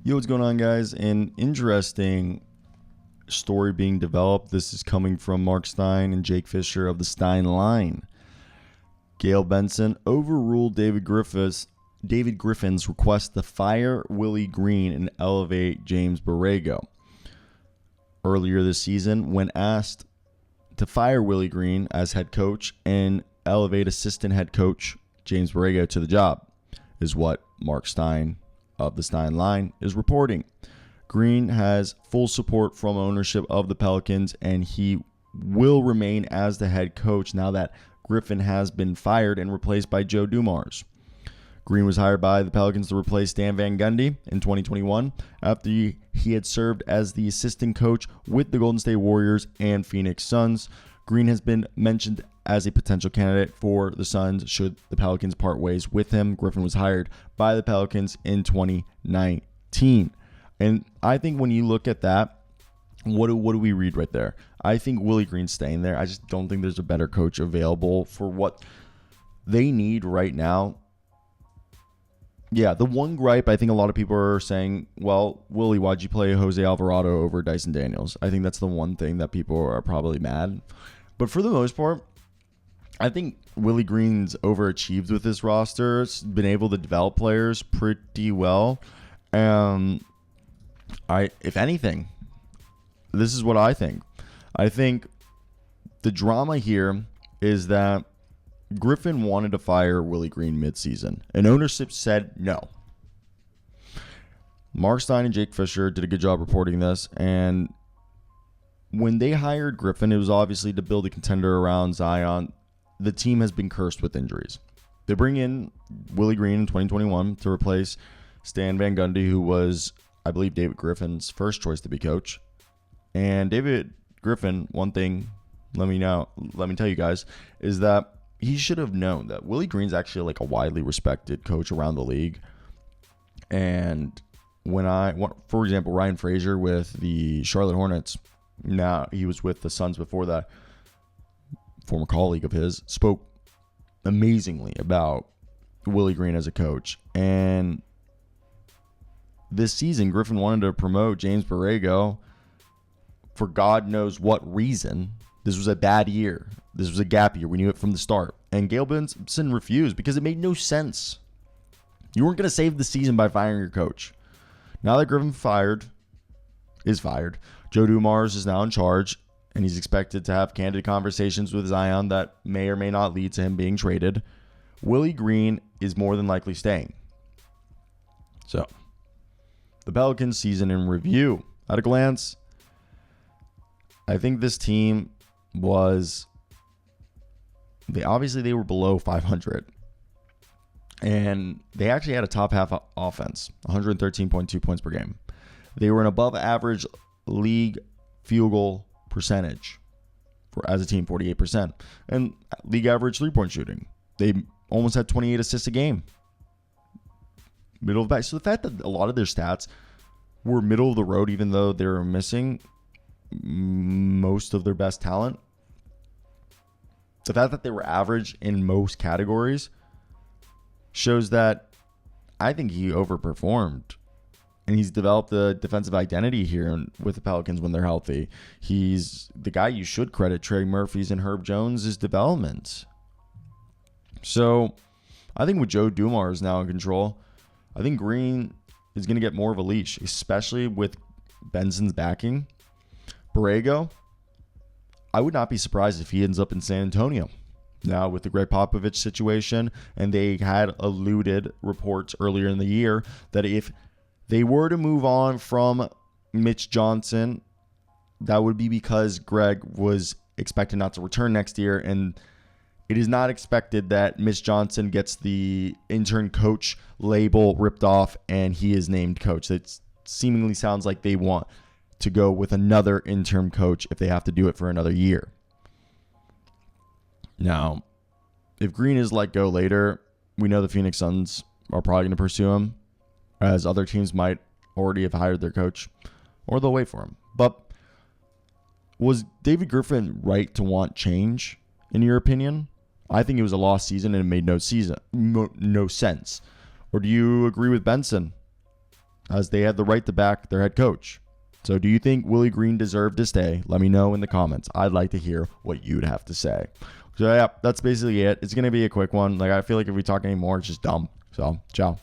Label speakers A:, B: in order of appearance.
A: Yo, what's going on, guys? An interesting story being developed. This is coming from Marc Stein and Jake Fischer of the Stein line. Gayle Benson overruled David Griffin's request to fire Willie Green and elevate James Borrego. Earlier this season, when asked to fire Willie Green as head coach and elevate assistant head coach James Borrego to the job, is what Marc Stein of the Stein line is reporting. Green has full support from ownership of the Pelicans, and he will remain as the head coach now that Griffin has been fired and replaced by Joe Dumars. Green was hired by the Pelicans to replace Stan Van Gundy in 2021 after he had served as the assistant coach with the Golden State Warriors and Phoenix Suns. Green has been mentioned as a potential candidate for the Suns should the Pelicans part ways with him. Griffin was hired by the Pelicans in 2019. And I think when you look at that, what do we read right there? I think Willie Green's staying there. I just don't think there's a better coach available for what they need right now. Yeah, the one gripe, I think a lot of people are saying, well, Willie, why'd you play Jose Alvarado over Dyson Daniels? I think that's the one thing that people are probably mad. But for the most part, I think Willie Green's overachieved with this roster. It's been able to develop players pretty well. If anything, this is what I think. I think the drama here is that Griffin wanted to fire Willie Green midseason, and ownership said no. Marc Stein and Jake Fischer did a good job reporting this, and when they hired Griffin, it was obviously to build a contender around Zion. The team has been cursed with injuries. They bring in Willie Green in 2021 to replace Stan Van Gundy, who was, I believe, David Griffin's first choice to be coach. And David Griffin, one thing, let me tell you guys, is that he should have known that Willie Green's actually like a widely respected coach around the league. And for example, Ryan Frazier with the Charlotte Hornets, now he was with the Suns before that, former colleague of his, spoke amazingly about Willie Green as a coach. And this season, Griffin wanted to promote James Borrego for God knows what reason. This was a bad year. This was a gap year. We knew it from the start. And Gayle Benson refused because it made no sense. You weren't going to save the season by firing your coach. Now that Griffin is fired, Joe Dumars is now in charge, and he's expected to have candid conversations with Zion that may or may not lead to him being traded. Willie Green is more than likely staying. So, the Pelicans season in review. At a glance, I think this team was, they were below 500. And they actually had a top half offense, 113.2 points per game. They were an above average league field goal percentage as a team, 48%. And league average 3-point shooting. They almost had 28 assists a game. Middle of the back. So the fact that a lot of their stats were middle of the road, even though they were missing most of their best talent, the fact that they were average in most categories shows that I think he overperformed. And he's developed a defensive identity here with the Pelicans when they're healthy. He's the guy you should credit Trey Murphy's and Herb Jones' development. So I think with Joe Dumars now in control, I think Green is going to get more of a leash, especially with Benson's backing. Borrego, I would not be surprised if he ends up in San Antonio. Now with the Greg Popovich situation, and they had alluded reports earlier in the year that if they were to move on from Mitch Johnson, that would be because Greg was expected not to return next year, and it is not expected that Mitch Johnson gets the intern coach label ripped off and he is named coach. It seemingly sounds like they want to go with another interim coach if they have to do it for another year. Now, if Green is let go later, we know the Phoenix Suns are probably going to pursue him, as other teams might already have hired their coach, or they'll wait for him. But was David Griffin right to want change, in your opinion? I think it was a lost season and it made no sense. Or do you agree with Benson? as they had the right to back their head coach. So do you think Willie Green deserved to stay? Let me know in the comments. I'd like to hear what you'd have to say. So yeah, that's basically it. It's going to be a quick one. Like, I feel like if we talk anymore, it's just dumb. So ciao.